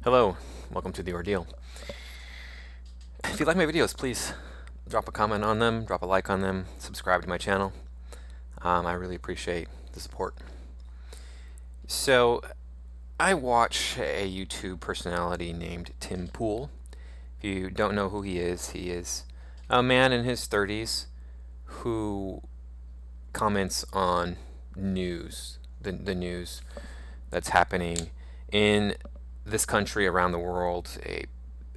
Hello, welcome to The Ordeal. If you like my videos, please drop a comment on them, drop a like on them, subscribe to my channel. I really appreciate the support. So, I watch a YouTube personality named Tim Pool. If you don't know who he is a man in his 30s who comments on news, the news that's happening in this country, around the world,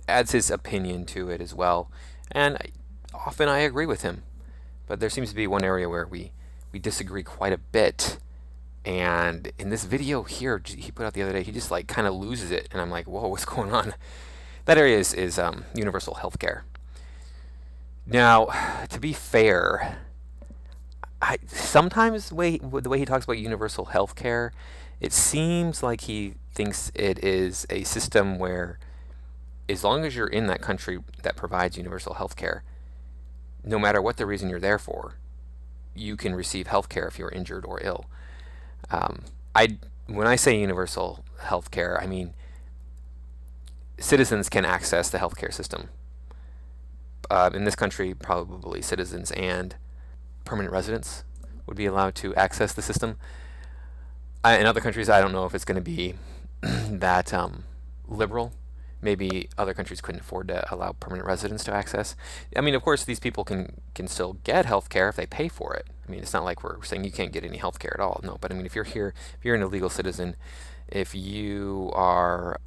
adds his opinion to it as well. And often I agree with him, but there seems to be one area where we disagree quite a bit. And in this video here he put out the other day, he just like kind of loses it, and I'm like, whoa, what's going on? That area is universal health care. Now, to be fair, sometimes the way he talks about universal health care, it seems like he thinks it is a system where as long as you're in that country that provides universal health care, no matter what the reason you're there for, you can receive health care if you're injured or ill. When I say universal health care, I mean citizens can access the healthcare system. In this country, probably citizens and permanent residents would be allowed to access the system. In other countries, I don't know if it's going to be that liberal. Maybe other countries couldn't afford to allow permanent residents to access. I mean, of course, these people can still get health care if they pay for it. I mean, it's not like we're saying you can't get any health care at all. No, but I mean, if you're here, if you're an illegal citizen, if you are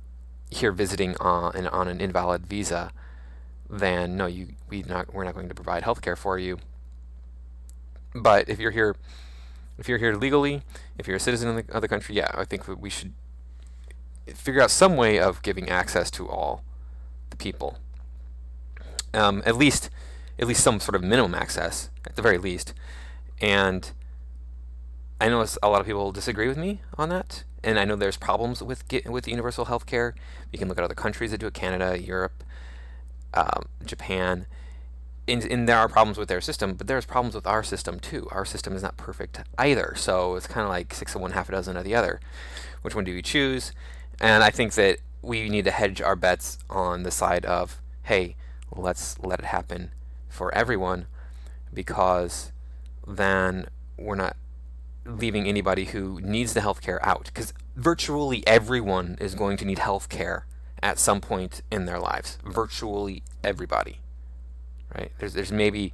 here visiting on an invalid visa, then no, we're not going to provide health care for you. But if you're here legally, if you're a citizen in the other country, yeah, I think we should figure out some way of giving access to all the people. At least some sort of minimum access, at the very least. And I know a lot of people disagree with me on that, and I know there's problems with universal health care. You can look at other countries that do it: Canada, Europe, Japan. And there are problems with their system, but there's problems with our system too. Our system is not perfect either, so it's kind of like 6 of one, half a dozen of the other. Which one do we choose? And I think that we need to hedge our bets on the side of, hey, let's let it happen for everyone, because then we're not leaving anybody who needs the healthcare out. Because virtually everyone is going to need healthcare at some point in their lives. Virtually everybody. Right? There's maybe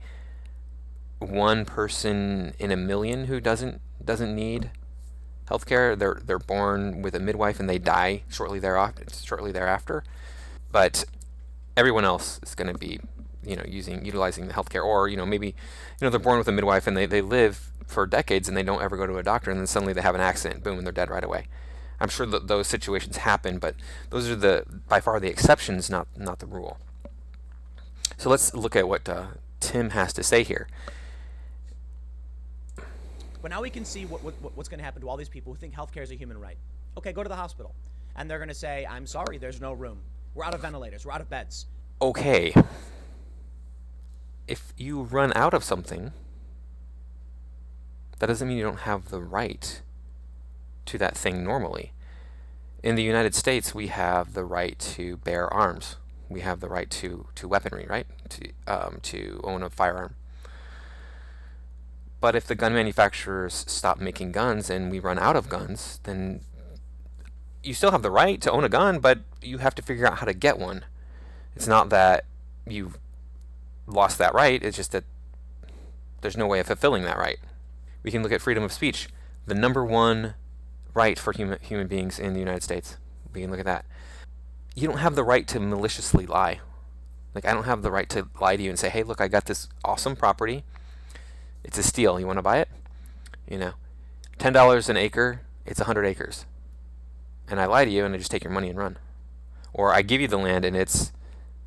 one person in a million who doesn't need healthcare. They're born with a midwife and they die shortly thereafter. But everyone else is going to be, utilizing the healthcare, or maybe they're born with a midwife and they live for decades and they don't ever go to a doctor, and then suddenly they have an accident, boom, and they're dead right away. I'm sure that those situations happen, but those are by far the exceptions, not the rule. So let's look at what Tim has to say here. But now we can see what's going to happen to all these people who think healthcare is a human right. Okay, go to the hospital. And they're going to say, I'm sorry, there's no room. We're out of ventilators. We're out of beds. Okay. If you run out of something, that doesn't mean you don't have the right to that thing normally. In the United States, we have the right to bear arms. We have the right to weaponry, right? To own a firearm. But if the gun manufacturers stop making guns and we run out of guns, then you still have the right to own a gun, but you have to figure out how to get one. It's not that you've lost that right, it's just that there's no way of fulfilling that right. We can look at freedom of speech, the number one right for human beings in the United States. We can look at that. You don't have the right to maliciously lie. Like, I don't have the right to lie to you and say, hey, look, I got this awesome property. It's a steal. You want to buy it? $10 an acre, it's 100 acres. And I lie to you and I just take your money and run. Or I give you the land and it's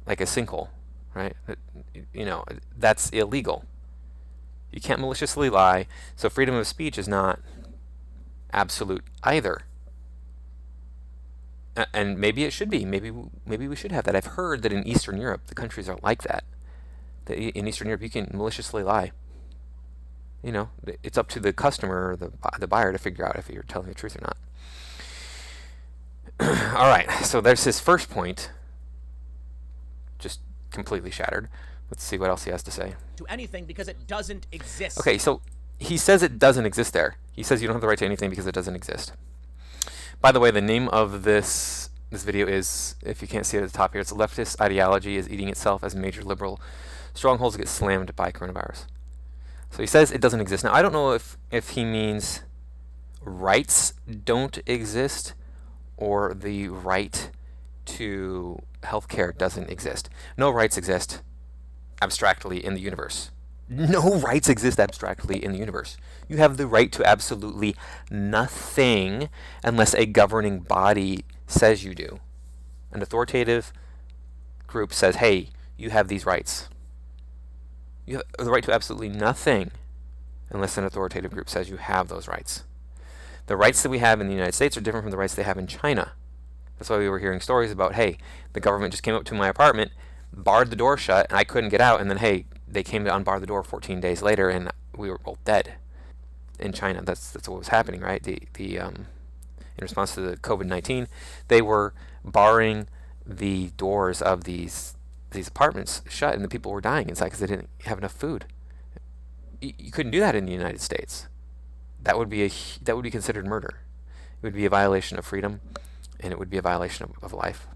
like a sinkhole, right? That's illegal. You can't maliciously lie. So freedom of speech is not absolute either. And maybe it should be. Maybe we should have that. I've heard that in Eastern Europe, the countries are like that. That in Eastern Europe, you can maliciously lie. It's up to the customer or the buyer to figure out if you're telling the truth or All right, so there's his first point, just completely shattered. Let's see what else he has to say. To anything because it doesn't exist. Okay, so he says it doesn't exist there. He says you don't have the right to anything because it doesn't exist. By the way, the name of this video is, if you can't see it at the top here, it's Leftist Ideology is Eating Itself as Major Liberal Strongholds Get Slammed by Coronavirus. So he says it doesn't exist. Now, I don't know if he means rights don't exist or the right to healthcare doesn't exist. No rights exist abstractly in the universe. No rights exist abstractly in the universe. You have the right to absolutely nothing unless a governing body says you do. An authoritative group says, hey, you have these rights. You have the right to absolutely nothing unless an authoritative group says you have those rights. The rights that we have in the United States are different from the rights they have in China. That's why we were hearing stories about, hey, the government just came up to my apartment, barred the door shut, and I couldn't get out, and then, hey, they came to unbar the door 14 days later, and we were both dead. In China, that's what was happening, right? In response to the COVID-19, they were barring the doors of these apartments shut, and the people were dying inside because they didn't have enough food. You couldn't do that in the United States. That would be considered murder. It would be a violation of freedom, and it would be a violation of life.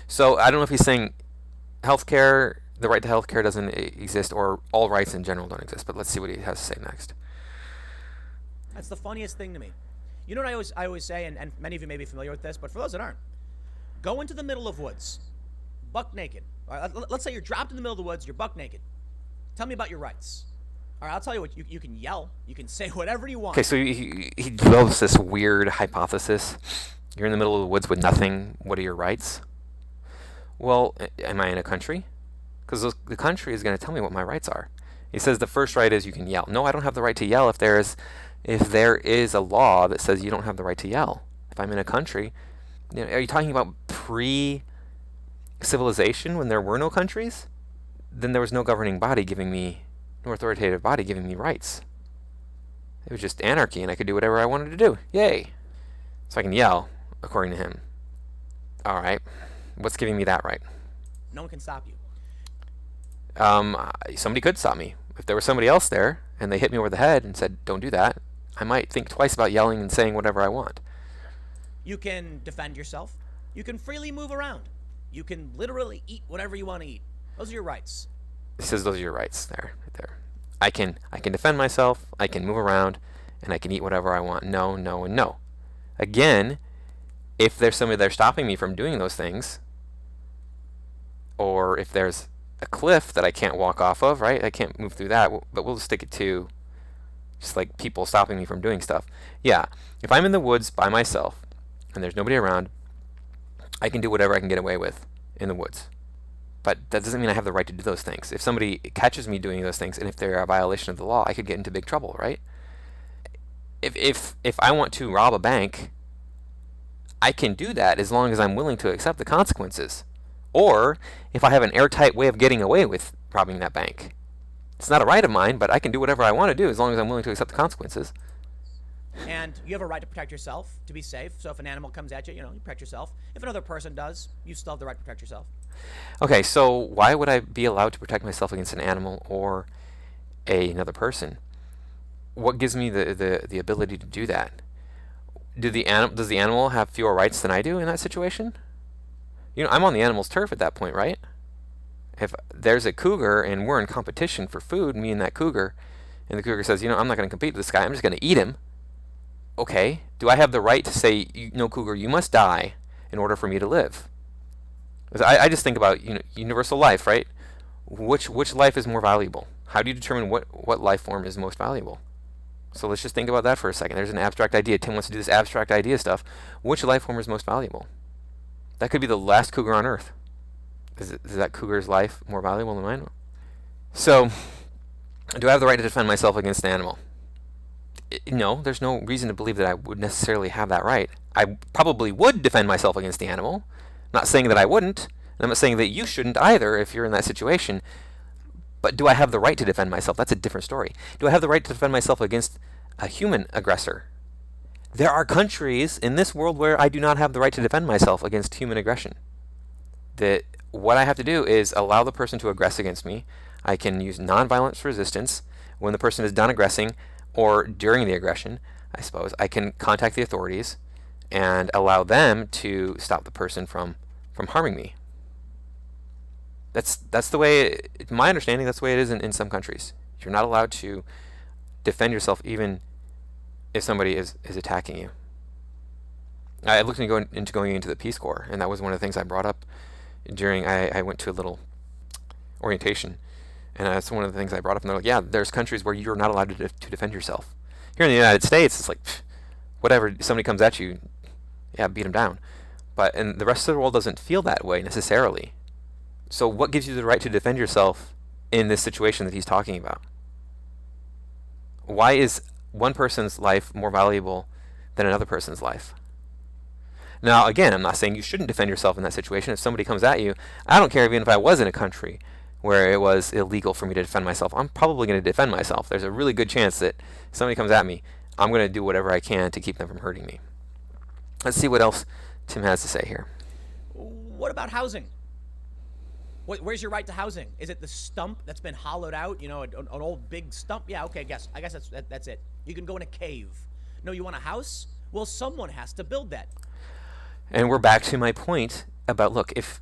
So I don't know if he's saying healthcare, the right to healthcare doesn't exist, or all rights in general don't exist. But let's see what he has to say next. That's the funniest thing to me. You know what I always say, and many of you may be familiar with this, but for those that aren't, go into the middle of woods, buck naked. All right, let's say you're dropped in the middle of the woods, you're buck naked. Tell me about your rights. All right, I'll tell you what, you can yell, you can say whatever you want. Okay, so he develops this weird hypothesis. You're in the middle of the woods with nothing. What are your rights? Well, am I in a country? Because the country is going to tell me what my rights are. He says the first right is you can yell. No, I don't have the right to yell if there is a law that says you don't have the right to yell. If I'm in a country, are you talking about pre-civilization when there were no countries? Then there was no governing body giving me, no authoritative body giving me rights. It was just anarchy, and I could do whatever I wanted to do. Yay! So I can yell, according to him. All right, what's giving me that right? No one can stop you. Somebody could stop me. If there was somebody else there, and they hit me over the head and said, don't do that, I might think twice about yelling and saying whatever I want. You can defend yourself. You can freely move around. You can literally eat whatever you want to eat. Those are your rights. He says those are your rights there, right there. I can defend myself, I can move around, and I can eat whatever I want. No, no, and no. Again, if there's somebody there stopping me from doing those things, or if there's a cliff that I can't walk off of, right? I can't move through that, but we'll just stick it to just like people stopping me from doing stuff. Yeah, if I'm in the woods by myself and there's nobody around, I can do whatever I can get away with in the woods. But that doesn't mean I have the right to do those things. If somebody catches me doing those things, and if they're a violation of the law, I could get into big trouble, right? If I want to rob a bank, I can do that as long as I'm willing to accept the consequences. Or if I have an airtight way of getting away with robbing that bank. It's not a right of mine, but I can do whatever I want to do as long as I'm willing to accept the consequences. And you have a right to protect yourself, to be safe. So if an animal comes at you, you protect yourself. If another person does, you still have the right to protect yourself. Okay, so why would I be allowed to protect myself against an animal or another person? What gives me the ability to do that? Does the animal have fewer rights than I do in that situation? I'm on the animal's turf at that point, right? If there's a cougar and we're in competition for food, me and that cougar, and the cougar says, I'm not going to compete with this guy, I'm just going to eat him. Okay, do I have the right to say, no, cougar, you must die in order for me to live? I just think about universal life, right? Which life is more valuable? How do you determine what life form is most valuable? So let's just think about that for a second. There's an abstract idea. Tim wants to do this abstract idea stuff. Which life form is most valuable? That could be the last cougar on Earth. Is that cougar's life more valuable than mine? So, do I have the right to defend myself against an animal? No, there's no reason to believe that I would necessarily have that right. I probably would defend myself against the animal. Not saying that I wouldn't, and I'm not saying that you shouldn't either if you're in that situation. But do I have the right to defend myself? That's a different story. Do I have the right to defend myself against a human aggressor? There are countries in this world where I do not have the right to defend myself against human aggression. That what I have to do is allow the person to aggress against me. I can use nonviolence resistance when the person is done aggressing, or during the aggression, I suppose. I can contact the authorities and allow them to stop the person from harming me. That's the way, my understanding, that's the way it is in some countries. You're not allowed to defend yourself even if somebody is attacking you. I looked into going into the Peace Corps, and that was one of the things I brought up during, I went to a little orientation, and that's one of the things I brought up, and they're like, yeah, there's countries where you're not allowed to defend yourself. Here in the United States, it's like, whatever, somebody comes at you, yeah, beat them down. But in the rest of the world doesn't feel that way necessarily. So what gives you the right to defend yourself in this situation that he's talking about? Why is one person's life more valuable than another person's life? Now, again, I'm not saying you shouldn't defend yourself in that situation. If somebody comes at you, I don't care even if I was in a country where it was illegal for me to defend myself. I'm probably going to defend myself. There's a really good chance that if somebody comes at me, I'm going to do whatever I can to keep them from hurting me. Let's see what else Tim has to say here. What about housing? Where's your right to housing? Is it the stump that's been hollowed out? You know, an old big stump? Yeah, okay, I guess that's it. You can go in a cave. No, you want a house? Well, someone has to build that. And we're back to my point about, look, if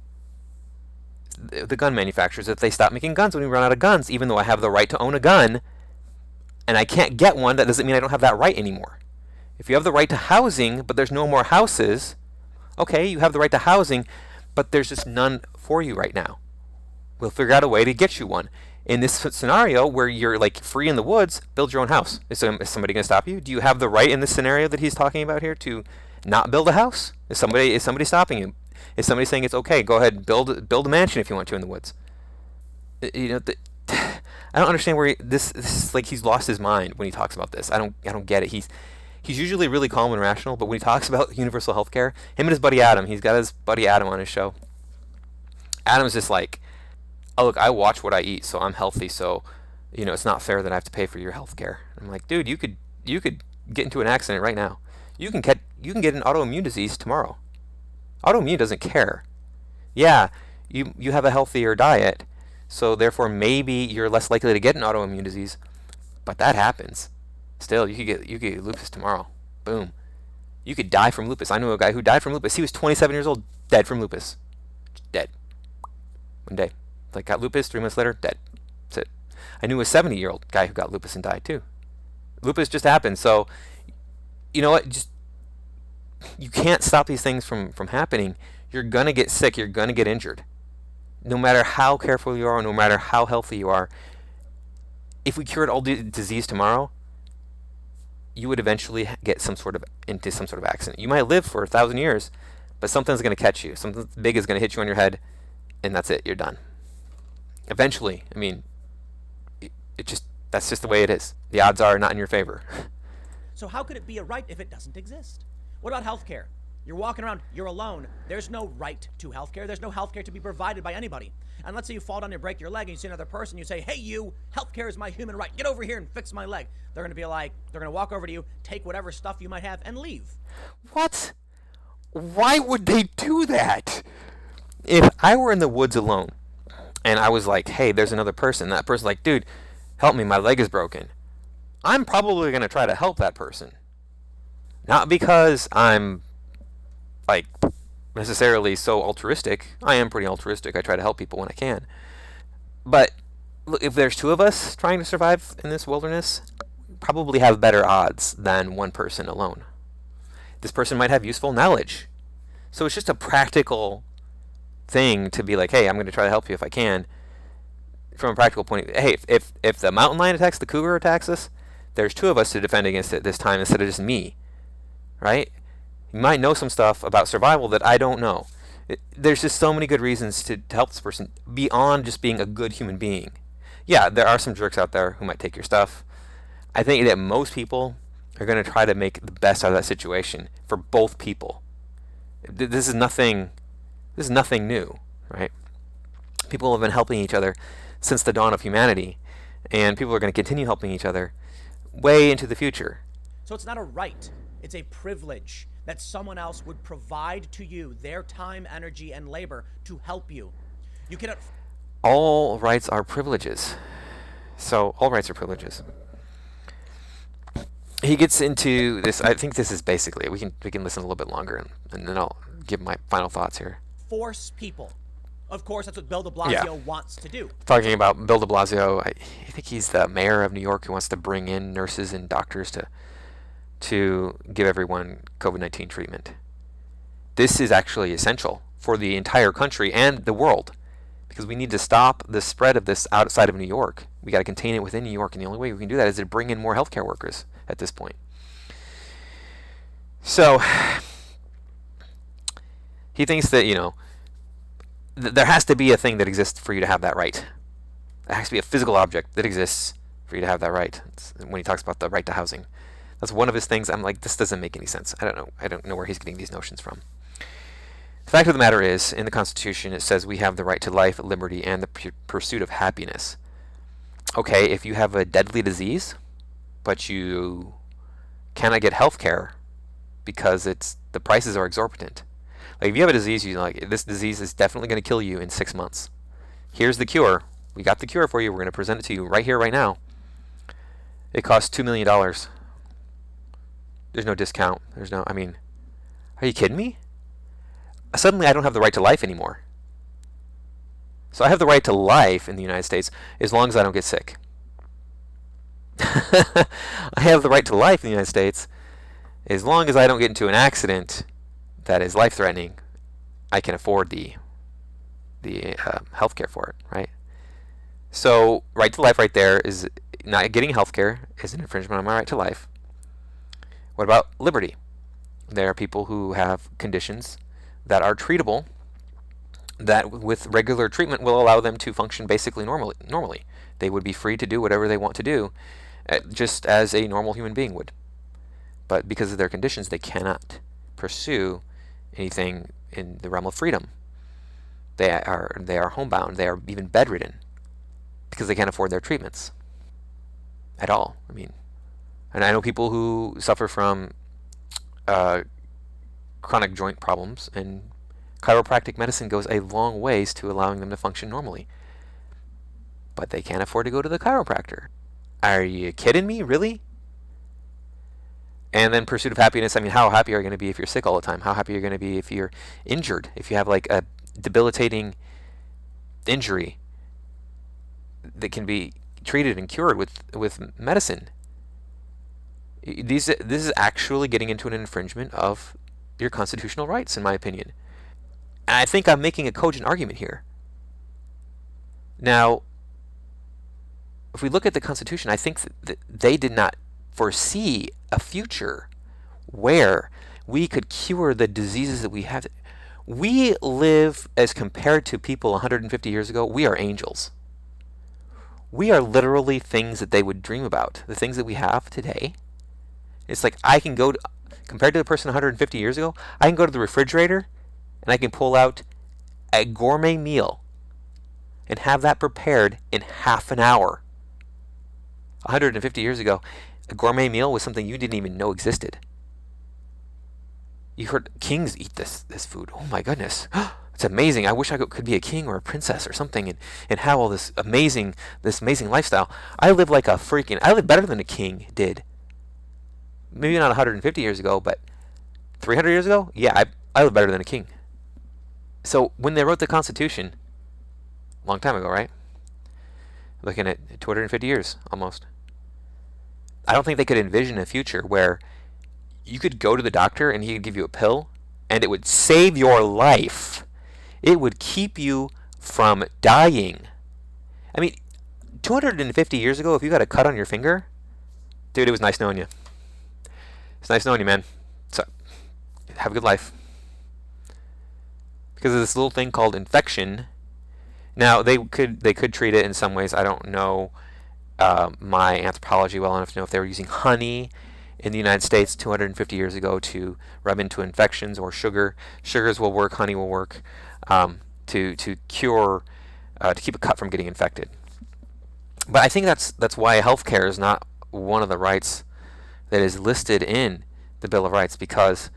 the gun manufacturers, if they stop making guns when we run out of guns, even though I have the right to own a gun, and I can't get one, that doesn't mean I don't have that right anymore. If you have the right to housing, but there's no more houses, okay, you have the right to housing, but there's just none for you right now. We'll figure out a way to get you one. In this scenario where you're like free in the woods, build your own house. Is somebody going to stop you? Do you have the right in this scenario that he's talking about here to not build a house? Is somebody stopping you? Is somebody saying it's okay? Go ahead and build a mansion if you want to in the woods. You know, I don't understand where this is, like he's lost his mind when he talks about this. I don't get it. He's usually really calm and rational, but when he talks about universal health care, him and his buddy Adam, he's got his buddy Adam on his show. Adam's just like, oh, look, I watch what I eat, so I'm healthy, so, you know, it's not fair that I have to pay for your health care. I'm like, dude, you could get into an accident right now. You can get an autoimmune disease tomorrow. Autoimmune doesn't care. Yeah, you have a healthier diet, so therefore maybe you're less likely to get an autoimmune disease, but that happens. Still, you could get lupus tomorrow. Boom. You could die from lupus. I knew a guy who died from lupus. He was 27 years old, dead from lupus. Dead. One day. Like, got lupus, 3 months later, dead. That's it. I knew a 70-year-old guy who got lupus and died too. Lupus just happened. So, you know what? Just, you can't stop these things from happening. You're going to get sick. You're going to get injured. No matter how careful you are, no matter how healthy you are, if we cured all disease tomorrow, you would eventually get into some sort of accident. You might live for 1,000 years, but something's going to catch you. Something big is going to hit you on your head, and that's it. You're done. Eventually, I mean, that's just the way it is. The odds are not in your favor. So how could it be a right if it doesn't exist? What about healthcare? You're walking around, you're alone. There's no right to healthcare. There's no healthcare to be provided by anybody. And let's say you fall down and break your leg and you see another person, you say, hey you, healthcare is my human right. Get over here and fix my leg. They're going to walk over to you, take whatever stuff you might have, and leave. What? Why would they do that? If I were in the woods alone, and I was like, hey, there's another person. That person's like, dude, help me, my leg is broken. I'm probably going to try to help that person. Not because I'm, like, necessarily so altruistic. I am pretty altruistic. I try to help people when I can. But look, if there's two of us trying to survive in this wilderness, we probably have better odds than one person alone. This person might have useful knowledge. So it's just a practical thing to be like, hey, I'm going to try to help you if I can. From a practical point, hey, if the mountain lion attacks, the cougar attacks us, there's two of us to defend against it this time instead of just me, right? You might know some stuff about survival that I don't know. There's just so many good reasons to help this person beyond just being a good human being. Yeah, there are some jerks out there who might take your stuff. I think that most people are going to try to make the best out of that situation for both people. This is nothing new, right? People have been helping each other since the dawn of humanity, and people are going to continue helping each other way into the future. So it's not a right. It's a privilege that someone else would provide to you their time, energy, and labor to help you. You cannot. All rights are privileges. So all rights are privileges. He gets into this. I think this is basically it. We can listen a little bit longer, and then I'll give my final thoughts here. Force people. Of course, that's what Bill de Blasio Yeah. wants to do. Talking about Bill de Blasio, I think he's the mayor of New York who wants to bring in nurses and doctors to give everyone COVID-19 treatment. This is actually essential for the entire country and the world because we need to stop the spread of this outside of New York. We got to contain it within New York, and the only way we can do that is to bring in more healthcare workers at this point. So he thinks that, there has to be a thing that exists for you to have that right. There has to be a physical object that exists for you to have that right. When he talks about the right to housing, that's one of his things. I'm like, this doesn't make any sense. I don't know where he's getting these notions from. The fact of the matter is, in the Constitution, it says we have the right to life, liberty, and the pursuit of happiness. Okay, if you have a deadly disease, but you cannot get health care because the prices are exorbitant. Like if you have a disease, you're like, this disease is definitely going to kill you in 6 months. Here's the cure. We got the cure for you. We're going to present it to you right here, right now. It costs $2 million. There's no discount. Are you kidding me? Suddenly I don't have the right to life anymore. So I have the right to life in the United States as long as I don't get sick. I have the right to life in the United States as long as I don't get into an accident that is life-threatening. I can afford the health care for it, right? So right to life right there is not getting health care is an infringement on my right to life. What about liberty? There are people who have conditions that are treatable that with regular treatment will allow them to function basically normally. They would be free to do whatever they want to do, just as a normal human being would. But because of their conditions, they cannot pursue anything in the realm of freedom. They are homebound. They are even bedridden because they can't afford their treatments at all. And I know people who suffer from chronic joint problems, and chiropractic medicine goes a long ways to allowing them to function normally. But they can't afford to go to the chiropractor. Are you kidding me? Really? And then pursuit of happiness. How happy are you going to be if you're sick all the time? How happy are you going to be if you're injured? If you have like a debilitating injury that can be treated and cured with medicine? This is actually getting into an infringement of your constitutional rights, in my opinion. And I think I'm making a cogent argument here. Now, if we look at the Constitution, I think that they did not foresee a future where we could cure the diseases that we have. We live, as compared to people 150 years ago, we are angels. We are literally things that they would dream about. The things that we have today. It's like I can go, compared to the person 150 years ago, I can go to the refrigerator and I can pull out a gourmet meal and have that prepared in half an hour. 150 years ago, a gourmet meal was something you didn't even know existed. You heard kings eat this food. Oh my goodness. It's amazing. I wish I could be a king or a princess or something and have all this amazing lifestyle. I live better than a king did. Maybe not 150 years ago, but 300 years ago? Yeah, I live better than a king. So when they wrote the Constitution, a long time ago, right? Looking at 250 years, almost. I don't think they could envision a future where you could go to the doctor and he could give you a pill and it would save your life. It would keep you from dying. 250 years ago, if you got a cut on your finger, dude, it was nice knowing you. It's nice knowing you, man. So, have a good life. Because of this little thing called infection. Now, they could treat it in some ways. I don't know my anthropology well enough to know if they were using honey in the United States 250 years ago to rub into infections, or sugar. Sugars will work, honey will work to cure, to keep a cut from getting infected. But I think that's why healthcare is not one of the rights that is listed in the Bill of Rights because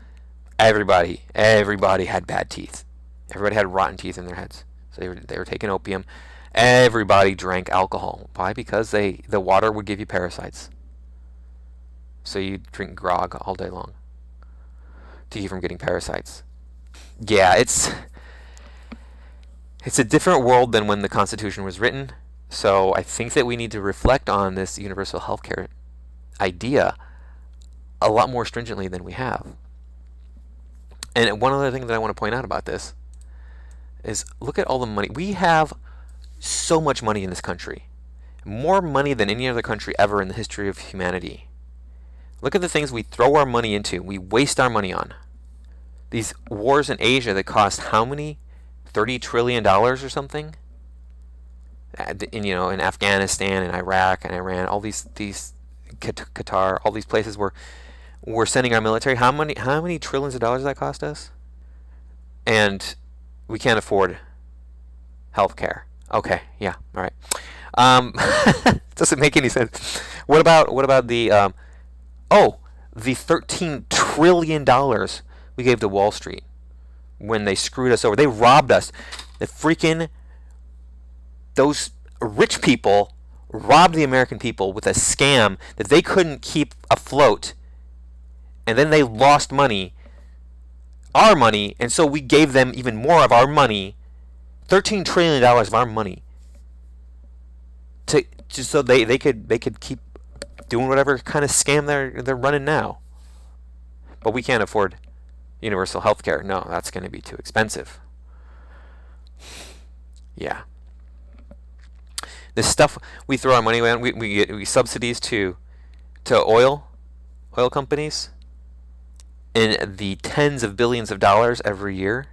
everybody had bad teeth. Everybody had rotten teeth in their heads. So they were taking opium. Everybody drank alcohol. Why? Because the water would give you parasites. So you drink grog all day long to keep from getting parasites. Yeah, it's a different world than when the Constitution was written. So I think that we need to reflect on this universal healthcare idea a lot more stringently than we have. And one other thing that I want to point out about this is look at all the money. We have so much money in this country. More money than any other country ever in the history of humanity. Look at the things we throw our money into. We waste our money on. These wars in Asia that cost how many? $30 trillion or something? In Afghanistan and Iraq and Iran, all these Qatar, all these places where we're sending our military. How many trillions of dollars does that cost us? And we can't afford health care. Okay, yeah, all right. Doesn't make any sense. What about the the $13 trillion we gave to Wall Street when they screwed us over? They robbed us. Those rich people robbed the American people with a scam that they couldn't keep afloat, and then they lost money, our money, and so we gave them even more of our money, $13 trillion of our money, just so they could keep doing whatever kind of scam they're running now. But we can't afford universal health care. No, that's going to be too expensive. Yeah. This stuff we throw our money on, we get subsidies to oil companies in the tens of billions of dollars every year.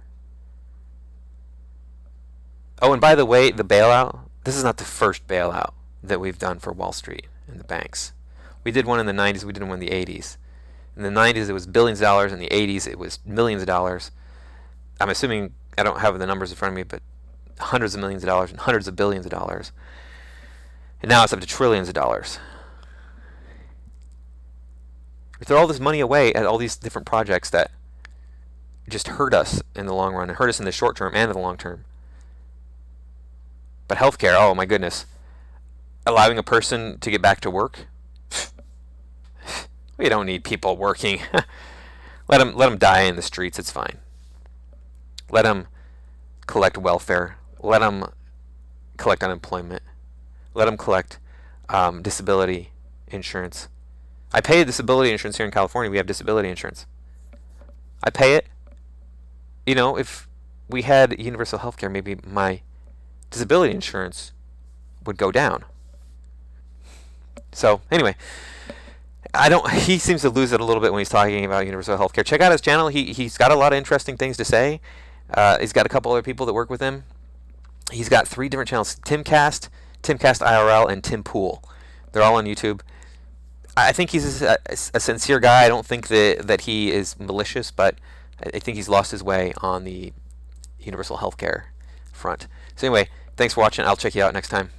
Oh, and by the way, the bailout, this is not the first bailout that we've done for Wall Street and the banks. We did one in the 90s, we did one in the 80s. In the 90s it was billions of dollars, in the 80s it was millions of dollars. I'm assuming, I don't have the numbers in front of me, but hundreds of millions of dollars and hundreds of billions of dollars. And now it's up to trillions of dollars. We throw all this money away at all these different projects that just hurt us in the long run, and hurt us in the short term and in the long term. But healthcare, oh my goodness. Allowing a person to get back to work? We don't need people working. Let them die in the streets, it's fine. Let them collect welfare. Let them collect unemployment. Let them collect disability insurance. I pay disability insurance here in California. We have disability insurance. I pay it. If we had universal health care, maybe my disability insurance would go down. So, anyway, he seems to lose it a little bit when he's talking about universal health care. Check out his channel. He's got a lot of interesting things to say. He's got a couple other people that work with him. He's got 3 different channels: Timcast IRL, and Tim Pool. They're all on YouTube. I think he's a sincere guy. I don't think that he is malicious, but I think he's lost his way on the universal healthcare front. So anyway, thanks for watching. I'll check you out next time.